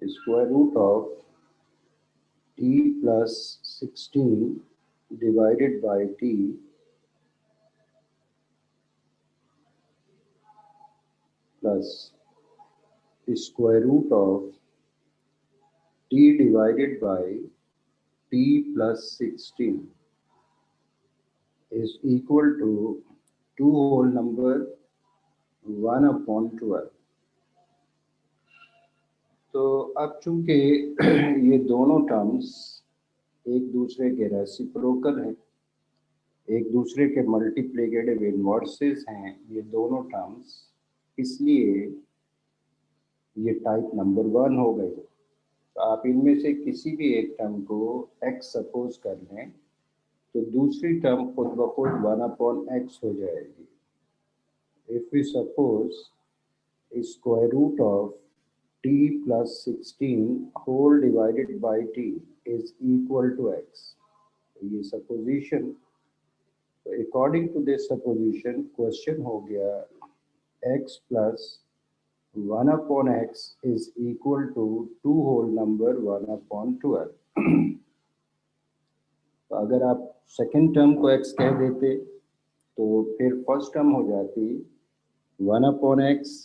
square root of t plus 16 divided by t plus square root of t divided by t plus 16 is equal to 2 whole number 1 upon 12। तो अब चूंकि ये दोनों terms एक दूसरे के रेसिप्रोकल हैं, एक दूसरे के मल्टीप्लिकेटिव इनवर्सेस हैं ये दोनों टर्म्स, इसलिए ये टाइप नंबर 1 हो गई। तो आप इनमें से किसी भी एक टर्म को x सपोज कर लें तो दूसरी टर्म खुद ब खुद 1 अपॉन x हो जाएगी। If we suppose square root of t plus 16 whole divided by t is equal to x, ये सपोजिशन। तो according to this supposition question हो गया x plus 1 upon x is equal to 2 whole number 1 upon 12। तो अगर आप second term को x कह देते तो फिर फर्स्ट टर्म हो जाती 1 अपॉन x,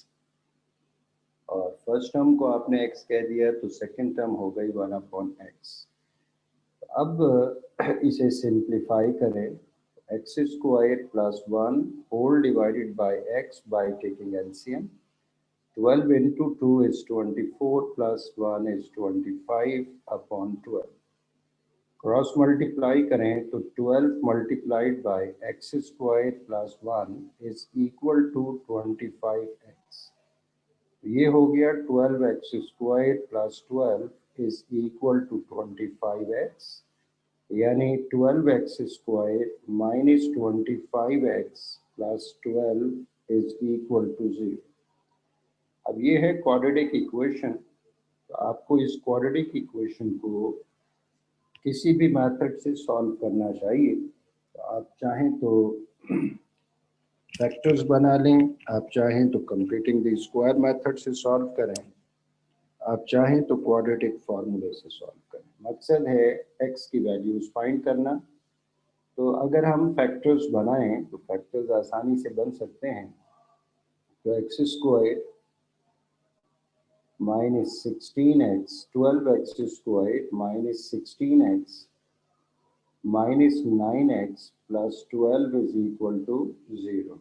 और फर्स्ट टर्म को आपने x कह दिया तो सेकेंड टर्म हो गई 1 अपॉन x। अब इसे सिंप्लीफाई करें, x square plus 1 whole divided by x by taking LCM. 12 into 2 is 24 plus 1 is 25 upon 12। Cross multiply करें तो 12 multiplied by x square plus 1 is equal to 25x। ये हो गया 12x square plus 12 is equal to 25x, यानी 12x square minus 25x plus 12 is equal to 0। अब ये है quadratic equation. तो आपको इस क्वाड्रेटिक इक्वेशन को किसी भी मेथड से सॉल्व करना चाहिए। तो आप चाहें तो फैक्टर्स बना लें, आप चाहें तो कंप्लीटिंग द स्क्वायर मेथड से सॉल्व करें, आप चाहें तो क्वाड्रेटिक फार्मूले से सॉल्व करें। मकसद है x की वैल्यूज फाइंड करना। तो अगर हम फैक्टर्स बनाएं तो फैक्टर्स आसानी से बन सकते हैं। तो x square minus 16x, 12x square minus 16x minus 9x plus 12 is equal to 0।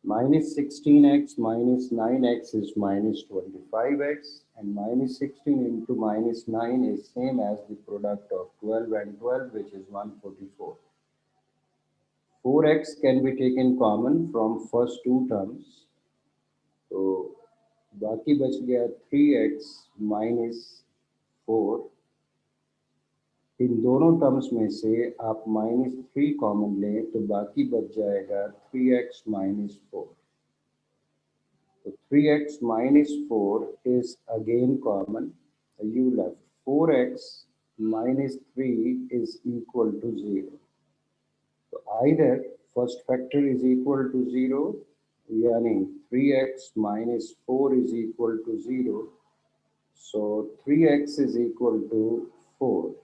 Minus 16x minus 9x is minus 25x, and minus 16 into minus 9 is same as the product of 12 and 12, which is 144. 4x can be taken common from first two terms, तो बाकी बच गया 3x minus 4। इन दोनों terms में से आप -3 common लें तो बाकी बच जाएगा 3x minus 4। तो 3x minus 4 is again common, you left 4x minus 3 is equal to 0। तो either first factor is equal to 0, यानी 3x minus 4 is equal to 0, so 3x is equal to 4।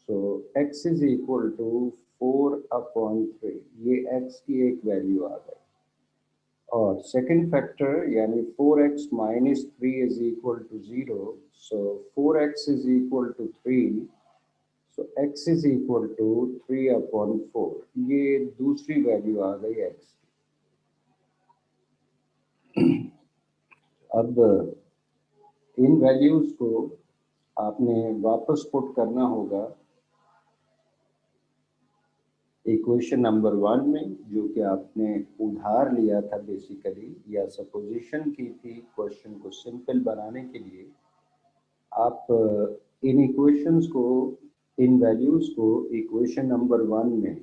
तो x is equal to 4 upon 3, ये x की एक value आ गई। और second factor यानी 4x minus 3 is equal to 0, so 4x is equal to 3, so x is equal to 3 upon 4, ये दूसरी value आ गई x की। अब इन वैल्यूज को आपने वापस पुट करना होगा इक्वेशन नंबर 1 में, जो कि आपने उधार लिया था बेसिकली, या सपोजिशन की थी क्वेश्चन को सिंपल बनाने के लिए। आप इन इक्वेशंस को, इन वैल्यूज को इक्वेशन नंबर 1 में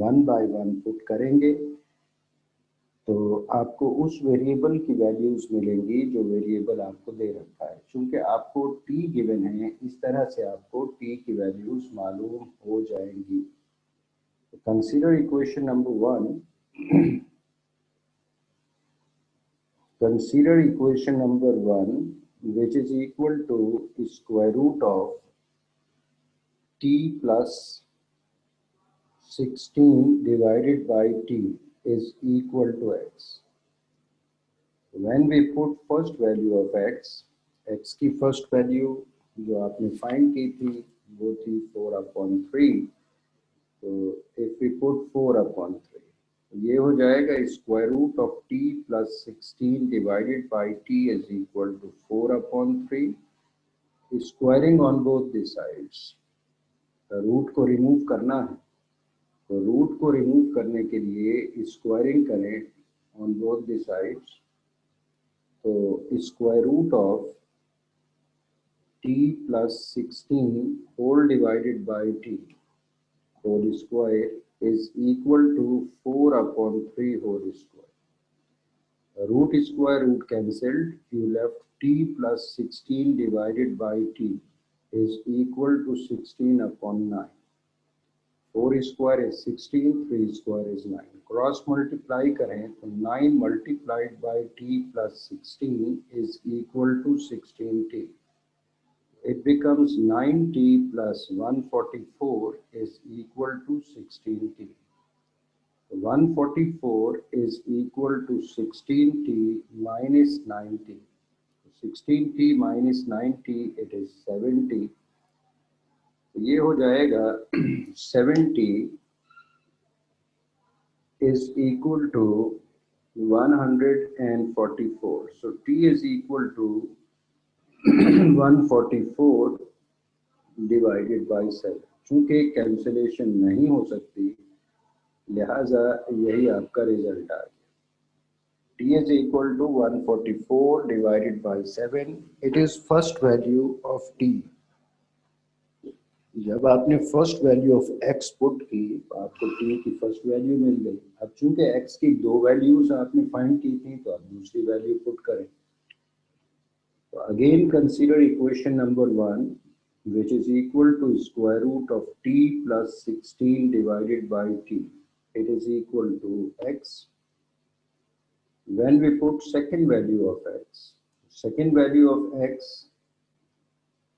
1 बाय 1 पुट करेंगे तो आपको उस वेरिएबल की वैल्यूज मिलेंगी जो वेरिएबल आपको दे रखा है। चूंकि आपको t गिवन है, इस तरह से आपको t की वैल्यूज मालूम हो जाएंगी। Consider equation number 1. Consider equation number 1 which is equal to square root of t plus 16 divided by t is equal to x. When we put first value of x की first value जो आपने find की थी वो थी 4/3. तो if we put 4/3 ये हो जाएगा square root of t plus 16 divided by t is equal to 4/3. Squaring on both the sides. Root को रिमूव करना है तो रूट को रिमूव करने के लिए स्क्वायरिंग करें ऑन बोथ द साइड्स. तो square root of t plus 16 whole divided by t whole square is equal to 4/3 whole square. Root square root cancelled, you left t plus 16 divided by t is equal to 16/9. 4 square is 16, 3 square is 9. Cross multiply करें तो 9 multiplied by t plus 16 is equal to 16t. It becomes 9t plus 144 is equal to 16t. 144 is equal to 16t minus 9t. 16t minus 9t, it is 70. ये हो जाएगा 70 is equal to 144. So t is equal to 144 divided by 7. चूंकि cancellation नहीं हो सकती लिहाजा यही आपका रिजल्ट आ गया. t is equal to 144 divided by 7. It is first value of t. जब आपने first value of x put की तो आपको t की फर्स्ट वैल्यू मिल गई. अब चूंकि x की दो वैल्यूज आपने फाइंड की थी तो आप दूसरी वैल्यू पुट करें. तो again consider equation number 1 which is equal to square root of t plus 16 divided by t. It is equal to x. When we put second value of x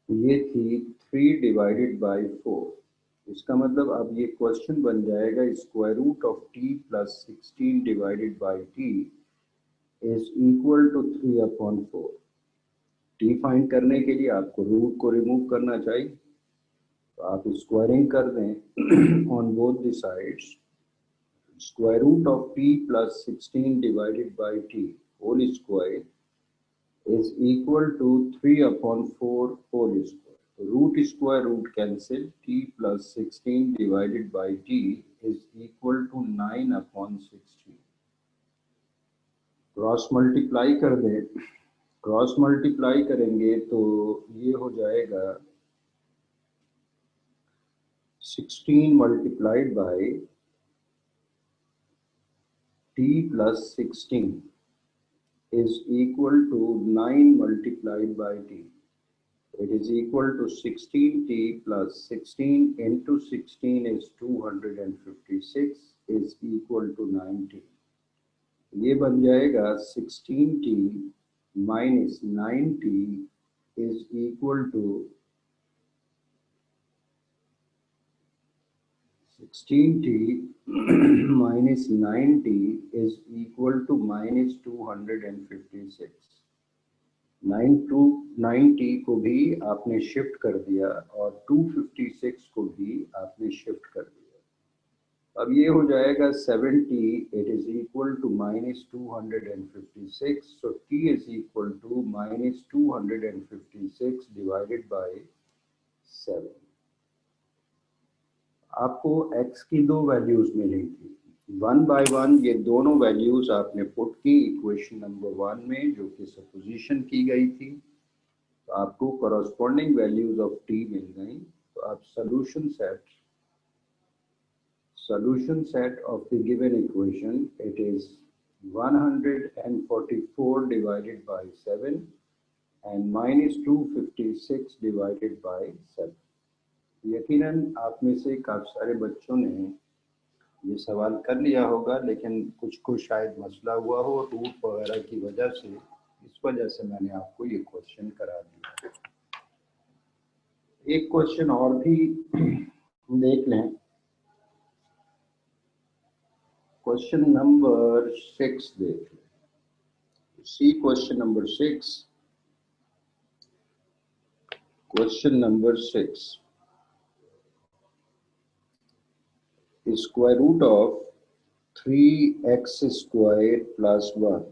ये थी 3 divided by 4. इसका मतलब अब ये question बन जाएगा square root of t plus 16 divided by t is equal to 3/4. t find करने के लिए आपको रूट को रिमूव करना चाहिए तो आप स्क्वायरिंग कर दें on both the sides. Square root of t plus 16 divided by t whole square is equal to 3/4 whole square. Root square root cancel, t plus 16 divided by t is equal to 9/16. Cross multiply कर दें. Cross multiply करेंगे तो ये हो जाएगा 16 multiplied by t plus 16 is equal to 9 multiplied by t. It is equal to 16t plus 16 into 16 is 256 is equal to 90. ये बन जाएगा 16t minus 9t is equal to 16t minus 9t is equal to minus 256. 90 को भी आपने shift कर दिया और 256 को भी आपने शिफ्ट कर दिया. अब ये हो जाएगा 70. It is equal to minus 256. So t is equal to minus 256 divided by 7. आपको x की दो वैल्यूज मिली थी. 1 by 1 ये दोनों वैल्यूज आपने पुट की इक्वेशन नंबर 1 में जो कि सपोजिशन की गई थी तो आपको कॉरस्पॉन्डिंग वैल्यूज ऑफ t मिल गई. तो आप solution set of the given equation, it is 144 divided by 7 and minus 256 divided by 7. यकीनन आप में से काफ़ी सारे बच्चों ने ये सवाल कर लिया होगा लेकिन कुछ को शायद मसला हुआ हो रूट वगैरह की वजह से इस वजह से मैंने आपको ये क्वेश्चन करा दिया। एक क्वेश्चन और भी देख लें। क्वेश्चन नंबर 6 देख लें। See question number 6। Question number 6, square root of 3x squared plus 1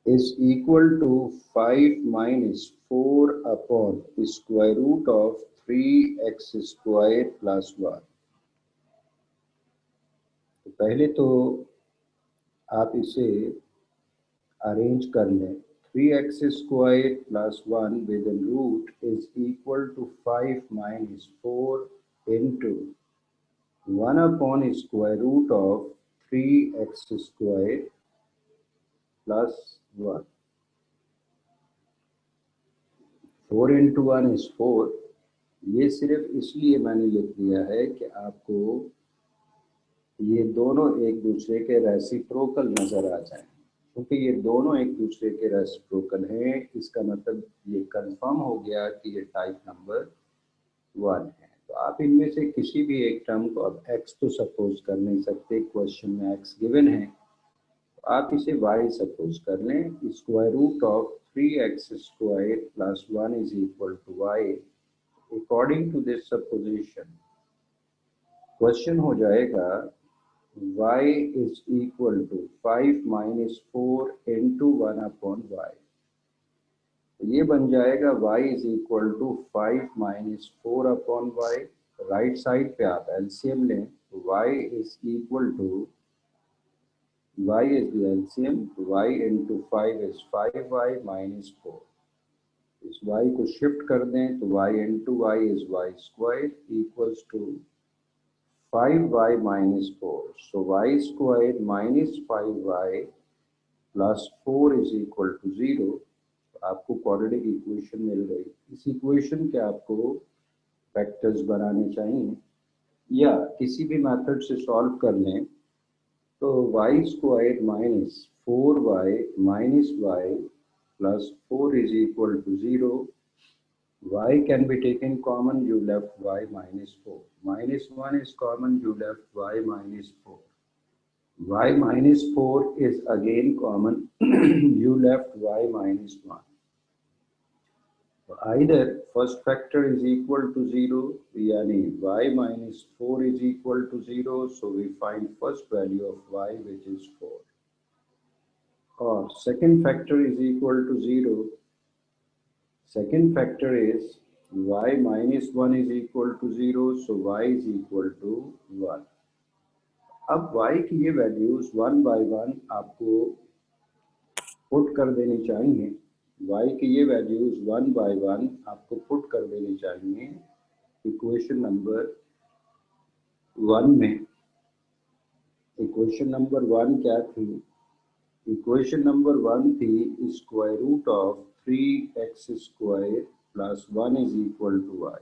is equal to 5 minus 4 upon square root of 3x squared plus 1। तो पहले तो आप इसे अरेंज कर लें। 3x squared plus 1 within root is equal to 5 minus 4 into 1 upon square root of 3x squared plus 1। 4 into 1 is 4। ये सिर्फ इसलिए मैंने लिख दिया है कि आपको ये दोनों एक दूसरे के रेसिप्रोकल नज़र आ जाएं। क्योंकि ये दोनों एक दूसरे के रेसिप्रोकल हैं, इसका मतलब ये कंफर्म हो गया कि ये टाइप नंबर 1 है। तो आप इनमें से किसी भी एक टर्म को, अब x तो सपोज कर नहीं सकते, क्वेश्चन में x गिवन है, तो आप इसे y सपोज कर लें। Square root of 3x square plus 1 is equal to y। According to this supposition question हो जाएगा y is equal to 5 minus 4 into 1 upon y। तो ये बन जाएगा y is equal to 5 minus 4 upon y। Right side पे आप LCM लें तो y is equal to, y is the LCM, y into 5 is 5y minus 4। इस y को शिफ्ट कर दें तो y into y is y square equals to 5y minus 4। So y square minus 5y plus 4 is equal to 0। तो आपको quadratic equation मिल गई। इस equation के आपको फैक्टर्स बनाने चाहिए या किसी भी मेथड से सॉल्व कर लें। तो y squared minus 4y minus y plus 4 is equal to 0। y can be taken common, you left y minus 4। Minus 1 is common, you left y minus 4। y minus 4 is again common, you left y minus 1। So either first factor is equal to 0, यानी y minus 4 is equal to 0, so we find first value of y which is 4, or second factor is equal to 0, second factor is y minus 1 is equal to 0, so y is equal to 1। अब y की ये values 1 by 1 आपको put कर देनी चाहिए। y की ये values 1 by 1 आपको पुट कर देनी चाहिए इक्वेशन नंबर 1 में। इक्वेशन नंबर 1 क्या थी? इक्वेशन नंबर 1 थी square root of 3x square plus 1 is equal to y।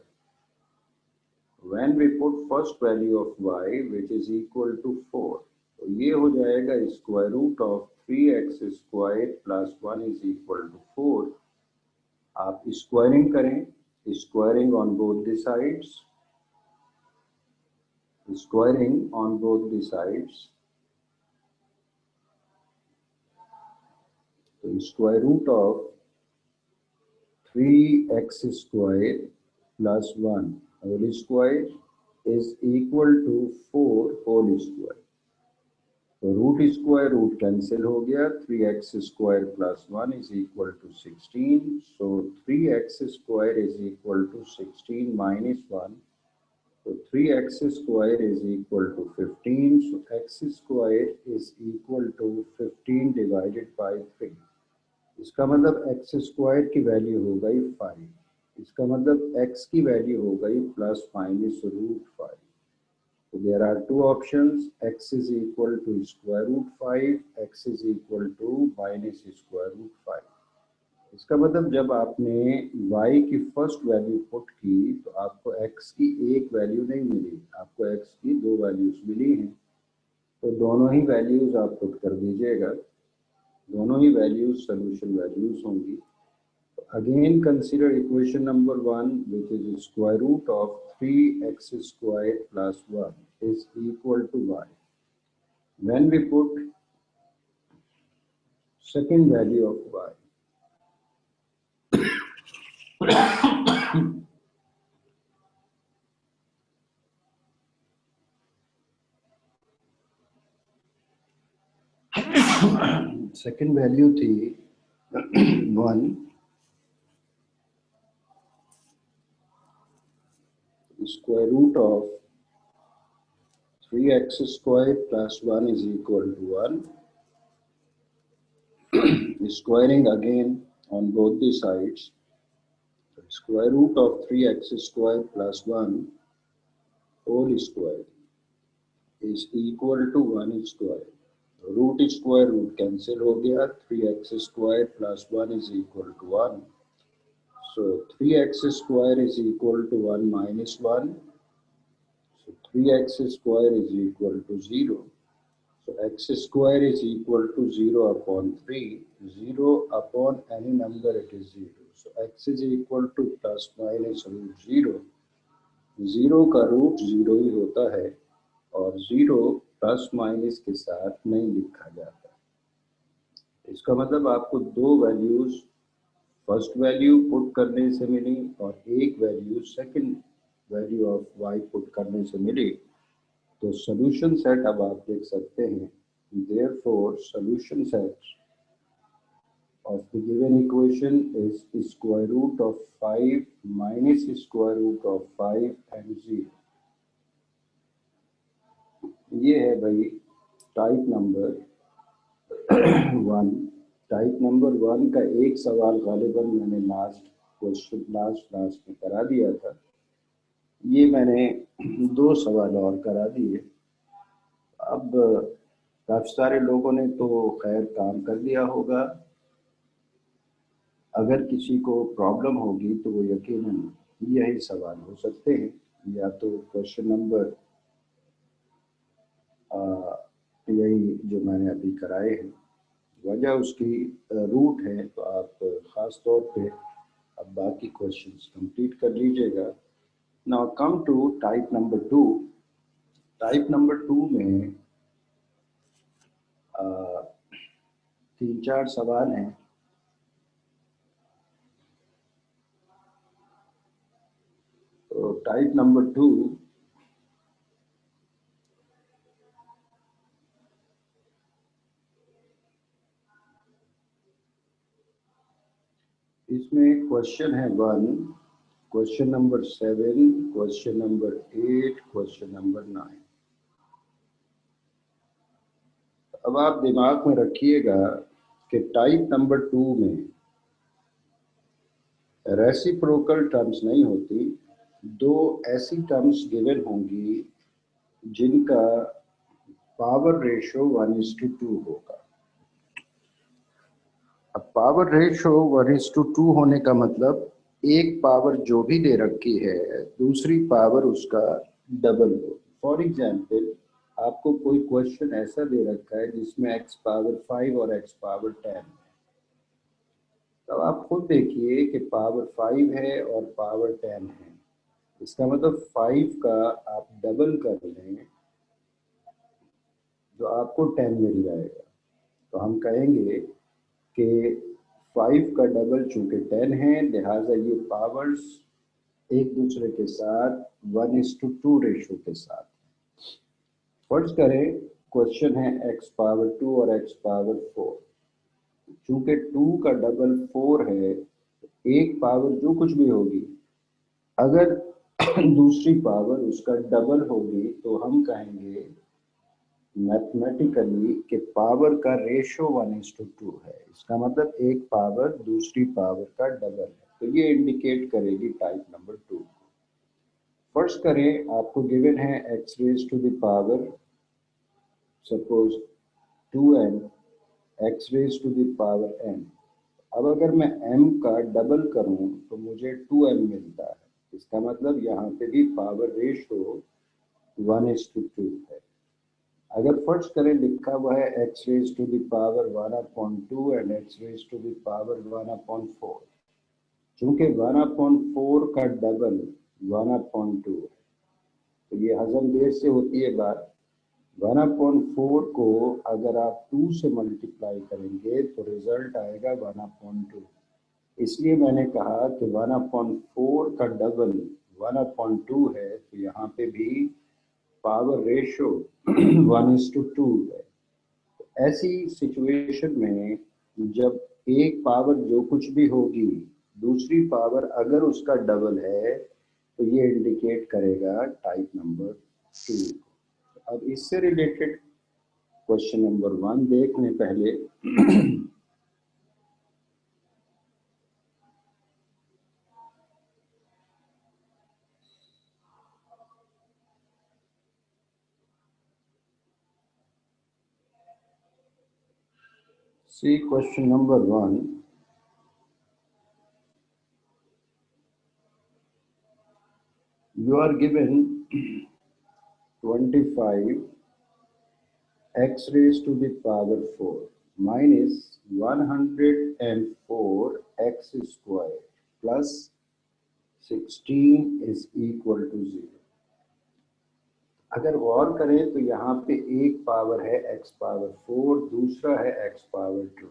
When we put first value of y which is equal to 4, तो ये हो जाएगा square root of 3x square plus 1 is equal to 4। आप squaring करें, squaring on both the sides, squaring on both the sides. तो square root of 3x square plus 1 whole square is equal to 4 whole square। तो root square root cancel हो गया, 3x square plus 1 is equal to 16। so 3x square is equal to 16 minus 1, so 3x square is equal to 15। so x square is equal to 15 divided by 3। इसका मतलब x square की value हो गई 5। इसका मतलब x की value हो गई प्लस माइनस रूट 5। तो there are two options, x is equal to square root 5, x is equal to minus square root 5। इसका मतलब जब आपने y की फर्स्ट वैल्यू पुट की तो आपको x की एक वैल्यू नहीं मिली, आपको x की दो वैल्यूज मिली हैं। तो दोनों ही वैल्यूज आप पुट कर दीजिएगा। दोनों ही वैल्यूज सोल्यूशन वैल्यूज होंगी। Again consider equation number 1, which is square root of 3x squared plus 1 is equal to y. When we put second value of y, second value थी 1, square root of 3x squared plus 1 is equal to 1. Squaring again on both the sides. Square root of 3x squared plus 1 whole square is equal to 1 square. Root square root cancel हो गया, 3x squared plus 1 is equal to 1. So 3x squared is equal to 1 minus 1. So 3x squared is equal to 0. So x squared is equal to 0 upon 3. 0 upon any number it is 0. So x is equal to plus minus root 0. 0 का root 0 ही होता है और 0 plus minus के साथ नहीं लिखा जाता। इसका मतलब आपको दो वैल्यूज फर्स्ट वैल्यू पुट करने से मिली और एक value second value of y put करने से मिली। तो सॉल्यूशन सेट अब आप देख सकते हैं, therefore solution set of the given equation is square root of 5 minus square root of 5 and 0. ये है भाई टाइप नंबर 1। टाइप नंबर 1 का एक सवाल गालिबन मैंने लास्ट में करा दिया था। ये मैंने दो सवाल और करा दिए। अब काफी सारे लोगों ने तो खैर काम कर लिया होगा। अगर किसी को प्रॉब्लम होगी तो वो यकीनन यही सवाल हो सकते हैं, या तो क्वेश्चन नंबर यही जो मैंने अभी कराए हैं। वजह उसकी रूट है, तो आप ख़ास तौर पे अब बाकी क्वेश्चंस कंप्लीट कर लीजिएगा। Now come to type number 2। Type number 2 में 3-4 सवाल हैं। तो टाइप नंबर 2 इसमें क्वेश्चन है 1, question number 7, question number 8, question number 9। अब आप दिमाग में रखिएगा कि टाइप नंबर 2 में रेसिप्रोकल टर्म्स नहीं होती। दो ऐसी टर्म्स गिवन होंगी जिनका पावर रेशो 1:2 होगा। अब पावर रेशो 1:2 होने का मतलब एक पावर जो भी दे रखी है दूसरी पावर उसका डबल हो। फॉर एग्जाम्पल आपको कोई क्वेश्चन ऐसा दे रखा है जिसमें x पावर 5 और x पावर 10 है, तब आप खुद देखिए कि पावर 5 है और पावर 10 है। इसका मतलब 5 का आप डबल कर लें तो आपको 10 मिल जाएगा। तो हम कहेंगे कि 5 का डबल चूंकि 10 है, लिहाजा ये पावर्स एक दूसरे के साथ 1:2 रेशो के साथ। फर्ज करें क्वेश्चन है x पावर 2 और x पावर 4। चूंकि 2 का डबल 4 है, एक पावर जो कुछ भी होगी अगर दूसरी पावर उसका डबल होगी तो हम कहेंगे मैथमेटिकली कि पावर का रेशो 1:2 है। इसका मतलब एक पावर दूसरी पावर का डबल है। तो ये इंडिकेट करेगी टाइप नंबर 2 को। फर्स्ट करें, आपको गिवन है x raise to the power suppose 2n, x raise to the power n। अब अगर मैं m का डबल करूं तो मुझे 2m मिलता है। इसका मतलब यहाँ पे भी पावर रेशो 1:2 है। अगर फर्स्ट करें लिखा हुआ है x raise to the power 1/2 and x raise to the power 1/4, चूंकि 1/4 का डबल 1/2 है तो ये हजम देर से होती है बात। 1/4 को अगर आप 2 से मल्टीप्लाई करेंगे तो रिजल्ट आएगा 1/2। इसलिए मैंने कहा कि 1/4 का डबल 1/2 है, तो यहाँ पे भी पावर रेशो 1:2 है। ऐसी सिचुएशन में जब एक पावर जो कुछ भी होगी दूसरी पावर अगर उसका डबल है तो ये इंडिकेट करेगा टाइप नंबर 2। अब इससे रिलेटेड क्वेश्चन नंबर 1 देख लें पहले। See question number 1. You are given 25 x raised to the power 4 minus 104 x square plus 16 is equal to 0। अगर गौर करें तो यहाँ पे एक पावर है x पावर 4, दूसरा है x पावर 2,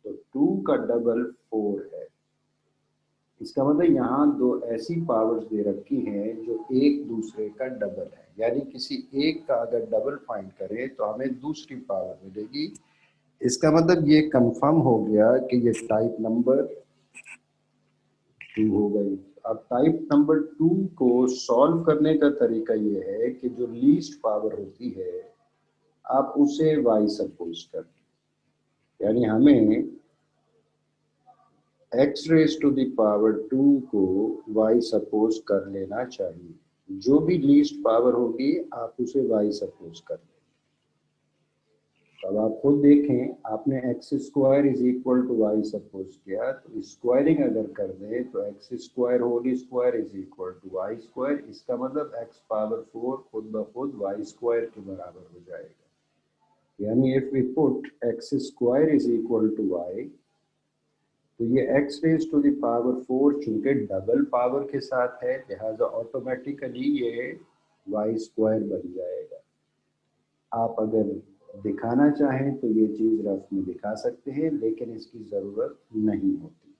तो 2 का डबल 4 है। इसका मतलब यहाँ दो ऐसी पावर्स दे रखी हैं जो एक दूसरे का डबल है, यानी किसी एक का अगर डबल फाइंड करें तो हमें दूसरी पावर मिलेगी। इसका मतलब ये कंफर्म हो गया कि ये टाइप नंबर 2 हो गई। अब टाइप नंबर 2 को सॉल्व करने का तरीका ये है कि जो लीस्ट पावर होती है आप उसे y सपोज कर, यानी हमें x raise to the power 2 को y सपोज कर लेना चाहिए। जो भी लीस्ट पावर होगी आप उसे y सपोज कर लें। अब आप खुद देखें, आपने x square is equal to y suppose किया, तो स्क्वायरिंग अगर कर दें तो x square whole square is equal to y square. इसका मतलब x पावर 4 खुद ब खुद y स्क्वायर के बराबर हो जाएगा। यानी if we put x square is equal to y, तो ये x raise to the power 4 चूंकि डबल पावर के साथ है लिहाजा ऑटोमेटिकली ये y स्क्वायर बन जाएगा। आप अगर दिखाना चाहें तो ये चीज़ रफ में दिखा सकते हैं, लेकिन इसकी ज़रूरत नहीं होती।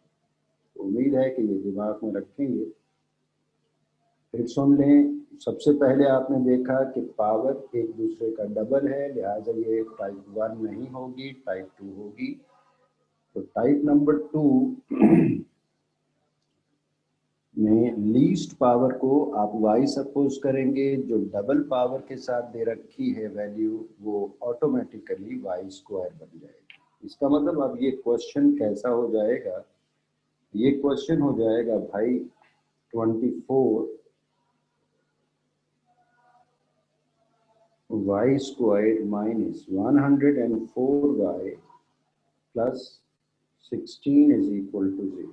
तो उम्मीद है कि ये दिमाग में रखेंगे। फिर सुन लें, सबसे पहले आपने देखा कि पावर एक दूसरे का डबल है, लिहाजा ये टाइप 1 नहीं होगी, टाइप 2 होगी। तो टाइप नंबर 2 में लीस्ट पावर को आप y सपोज करेंगे, जो डबल पावर के साथ दे रखी है वैल्यू वो ऑटोमेटिकली y स्क्वायर बन जाएगी। इसका मतलब अब ये क्वेश्चन कैसा हो जाएगा, ये क्वेश्चन हो जाएगा भाई 24 y square minus 104y plus 16 is equal to 0।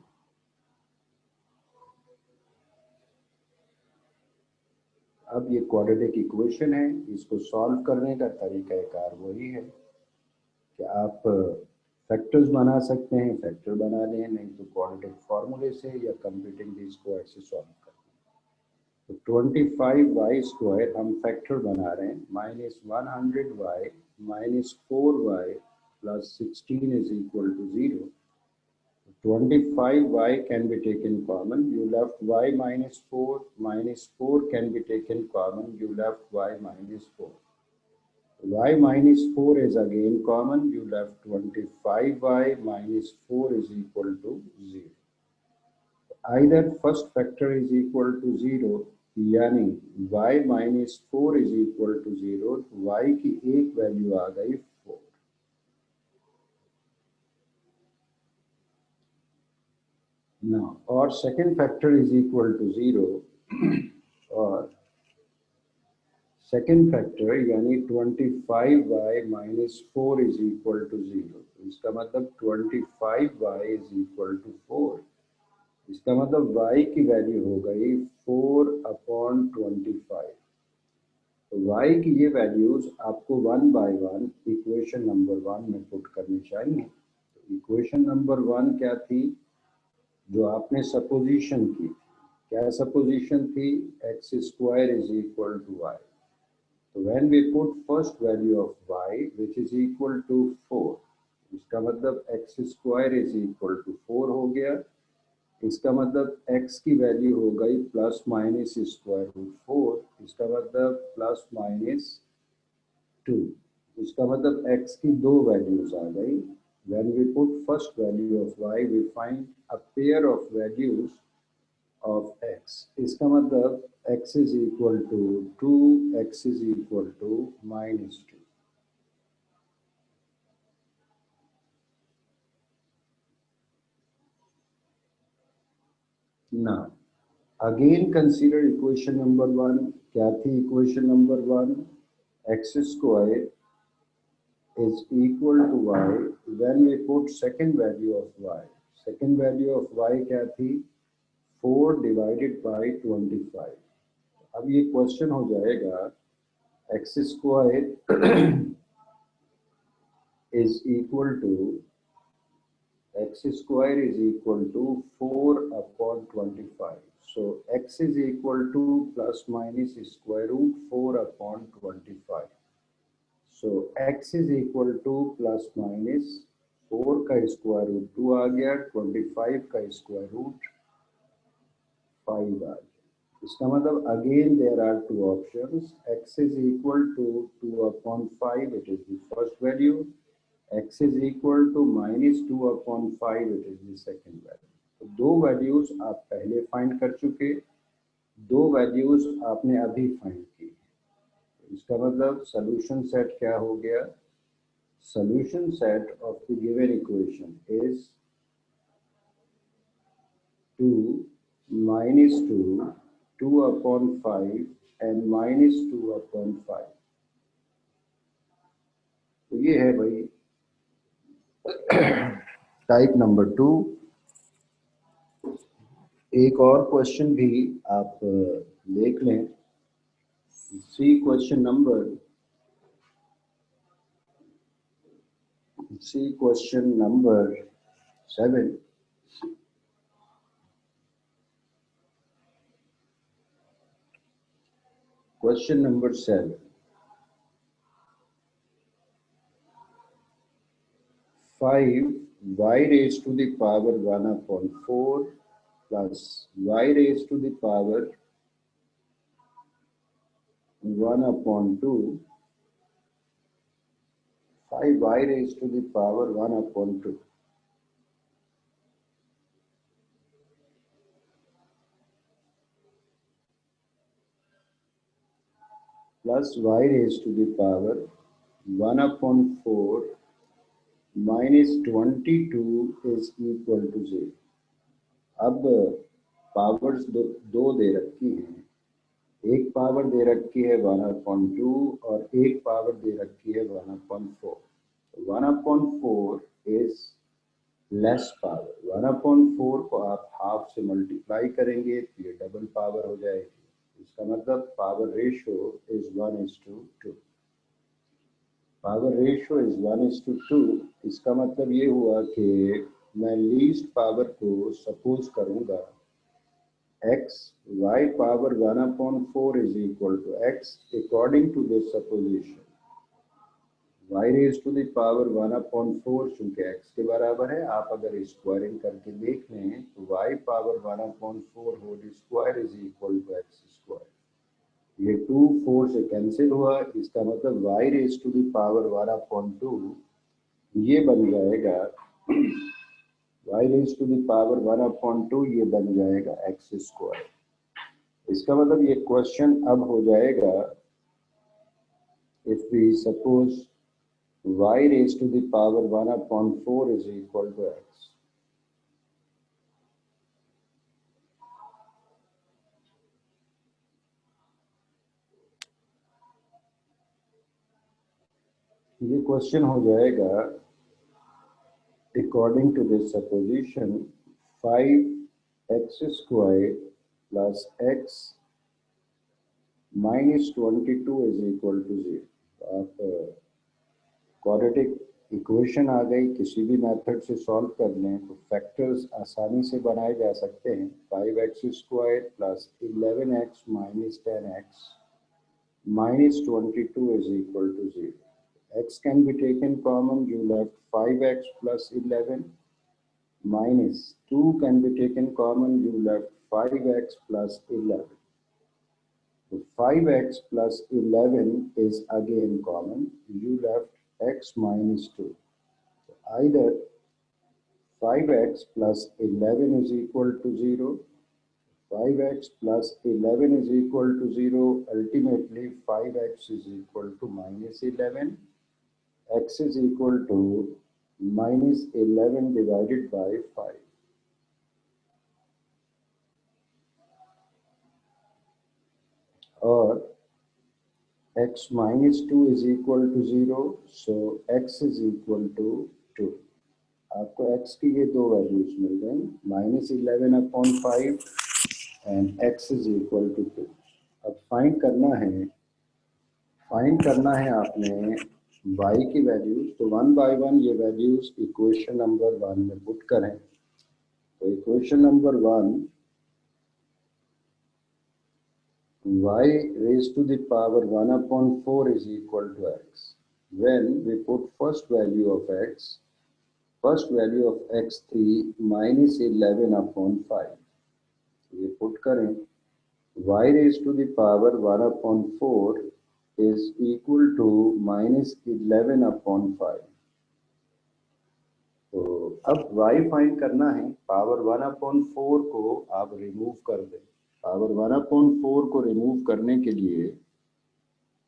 अब ये क्वाड्रेटिक इक्वेशन है, इसको सॉल्व करने का तरीकाकार वही है कि आप फैक्टर्स बना सकते हैं, फैक्टर बना लें, नहीं तो क्वाड्रेटिक फार्मूले से या कंप्यूटिंग द स्क्वायर से सॉल्व कर लें। तो 25y स्क्वायर हम फैक्टर बना रहे हैं, minus 100y minus 4y plus 16 is equal to 0। 25y can be taken common, you left y minus 4 can be taken common, you left y minus 4. Y minus 4 is again common, you left 25y minus 4 is equal to 0. Either first factor is equal to 0, यानी y minus 4 is equal to 0, y की एक value आ गई 4। Now, or second factor is equal to 0 और second factor यानी 25y minus 4 is equal to 0। तो इसका मतलब 25y is equal to 4। इसका मतलब y की वैल्यू हो गई 4/25। y की ये वैल्यूज आपको 1 by 1 इक्वेशन नंबर 1 में पुट करनी चाहिए। तो इक्वेशन नंबर 1 क्या थी, जो आपने सपोजिशन की, क्या सपोजिशन थी, x square is equal to y. तो when we put first value of y which is equal to 4, इसका मतलब x square is equal to 4 हो गया। इसका मतलब x की वैल्यू हो गई प्लस माइनस स्क्वायर रूट 4, इसका मतलब प्लस माइनस 2। इसका मतलब x की दो वैल्यूज आ गई। When we put first value of y we find a pair of values of x। इसका मतलब x is equal to 2, x is equal to -2। Now, again consider equation number 1। क्या थी equation number 1? X square is equal to y when we put second value of y। Second value of y क्या थी? 4 divided by 25। अब ये question हो जाएगा x square is equal to x square is equal to 4 upon 25। So x is equal to plus minus square root 4 upon 25। So x is equal to plus minus 4 का square root 2 आ गया, 25 का square root 5 आ गया। इसका मतलब again there are two options, x is equal to 2 upon 5, it is the first value, x is equal to -2 upon 5, it is the second value। तो दो values आप पहले फाइंड कर चुके, दो वैल्यूज आपने अभी फाइंड की। इसका मतलब सोल्यूशन सेट क्या हो गया, solution set of the given equation is 2 -2 2 upon 5 and -2 upon 5। तो ये है भाई टाइप नंबर 2। एक और क्वेश्चन भी आप देख लें। See question number 7। Question number 7, 5 y raised to the power 1 upon 4 plus y raised to the power 1 upon 2, 5y raised to the power 1 upon 2 plus y raised to the power 1 upon 4 minus 22 is equal to 0। अब powers दो दे रखी हैं, एक power दे रखी है 1/2 और एक power दे रखी है 1/4। 1/4 इज लेस पावर, 1/4 को आप हाफ से मल्टीप्लाई करेंगे तो ये डबल पावर हो जाएगी। इसका मतलब power ratio is 1:2। Power ratio is 1:2। इसका मतलब ये हुआ कि मैं लीस्ट पावर को सपोज करूंगा x y power 1/4 is equal to x according to this supposition। y raised to the power 1/4 चूंकि x के बराबर है, आप अगर स्क्वायरिंग करके देख लें तो y power 1/4 whole square is equal to x square. ये 2 4 से कैंसिल हुआ, इसका मतलब y raised to the power 1/2 ये बन जाएगा y raised to the power 1/2 ये बन जाएगा x स्क्वायर। इसका मतलब ये क्वेश्चन अब हो जाएगा, if we suppose y raised to the power 1/4 is equal to x। ये क्वेश्चन हो जाएगा according to this supposition 5x square plus x -22 is equal to 0। आप क्वाड्रेटिक इक्वेशन आ गई, किसी भी मेथड से सॉल्व कर लें तो फैक्टर्स आसानी से बनाए जा सकते हैं। 5x² plus 11x minus 10x -22 is equal to 0. X can be taken common, you left 5x plus 11 minus 2 can be taken common, you left 5x plus 11. So 5x plus 11 is again common, you left x minus 2. So either 5x plus 11 is equal to 0, 5x plus 11 is equal to 0, ultimately 5x is equal to minus 11, x is equal to minus 11 divided by 5. और x minus 2 is equal to 0, so x is equal to 2. आपको x की ये दो values मिल गई, -11/5 and x is equal to 2. अब find करना है आपने y की वैल्यूज। तो 1 by 1 ये वैल्यूज इक्वेशन नंबर 1 में पुट करें। तो equation number 1, y raised to the power 1/4 is equal to x. When we put first value of x3 minus 11/5, ये पुट करें y raised to the power 1/4 is equal to minus 11/5. तो अब y find करना है। Power 1/4 को आप remove कर दें। पावर 1/4 को रिमूव करने के लिए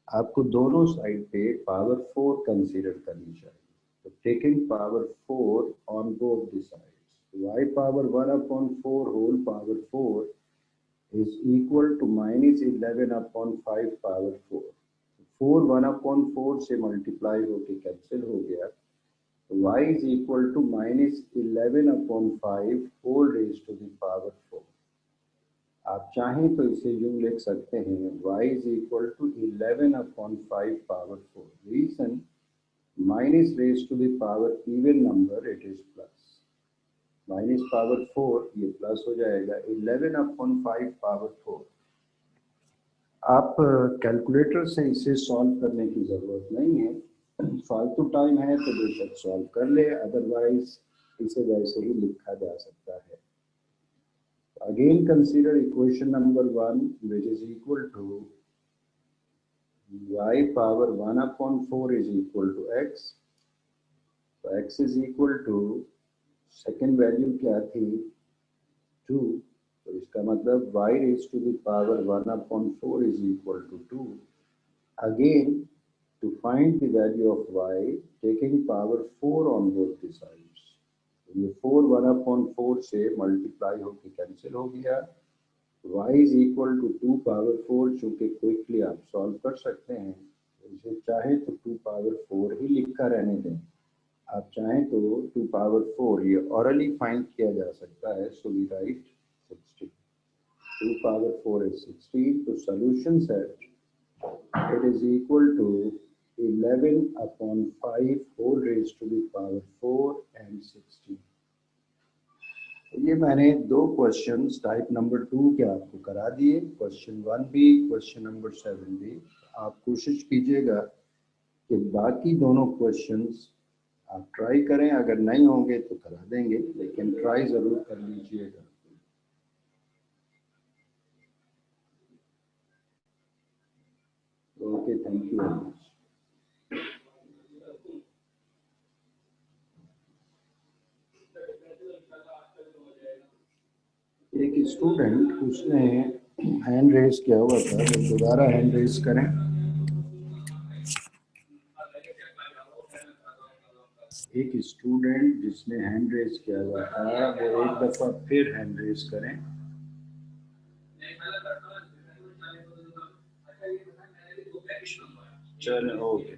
आपको दोनों साइड पे पावर 4 कंसीडर करनी चाहिए। तो taking power 4 on both the sides, y power 1/4 whole power 4 is equal to minus 11/5 power 4। 4 1/4 से मल्टीप्लाई होके कैंसिल हो गया, y is equal to minus 11/5 whole raised to the power 4। आप चाहें तो इसे यूं लिख सकते हैं, y is equal to 11/5 power 4। Reason, minus raised to the power even number, it is plus। Minus power 4 ये प्लस हो जाएगा, 11/5 पावर 4। आप कैलकुलेटर से इसे सॉल्व करने की ज़रूरत नहीं है। फालतू टाइम है तो बेशक सॉल्व कर ले, अदरवाइज इसे वैसे ही लिखा जा सकता है। Again consider equation number 1 which is equal to y power 1/4 is equal to x। तो x is equal to, second value क्या थी, 2। तो इसका मतलब y raised to the power 1/4 is equal to 2। Again, to find the value of y, taking power 4 on both the sides, ये 4 1/4 से multiply होकर cancel हो गया। y is equal to 2 power 4, चूंकि क्विकली आप सॉल्व कर सकते हैं, इसे चाहे तो 2 पावर 4 ही लिखा रहने दें। आप चाहें तो 2 पावर 4 ये ऑरली फाइंड किया जा सकता है। So we write 16। 2 power 4 is 16। तो solution set it is equal to 11/5 whole raised to the power 4 and 16। ये मैंने दो क्वेश्चंस टाइप नंबर 2 के आपको करा दिए, क्वेश्चन 1 भी, क्वेश्चन नंबर 7 भी। आप कोशिश कीजिएगा कि बाकी दोनों क्वेश्चंस आप ट्राई करें, अगर नहीं होंगे तो करा देंगे, लेकिन ट्राई जरूर कर लीजिएगा। Okay, thank you very much. एक स्टूडेंट, उसने हैंड रेज किया हुआ था, तो दोबारा हैंड रेज करें। एक स्टूडेंट जिसने हैंड रेज किया हुआ था, वो एक दफा फिर हैंड रेज करें। चलो, ओके।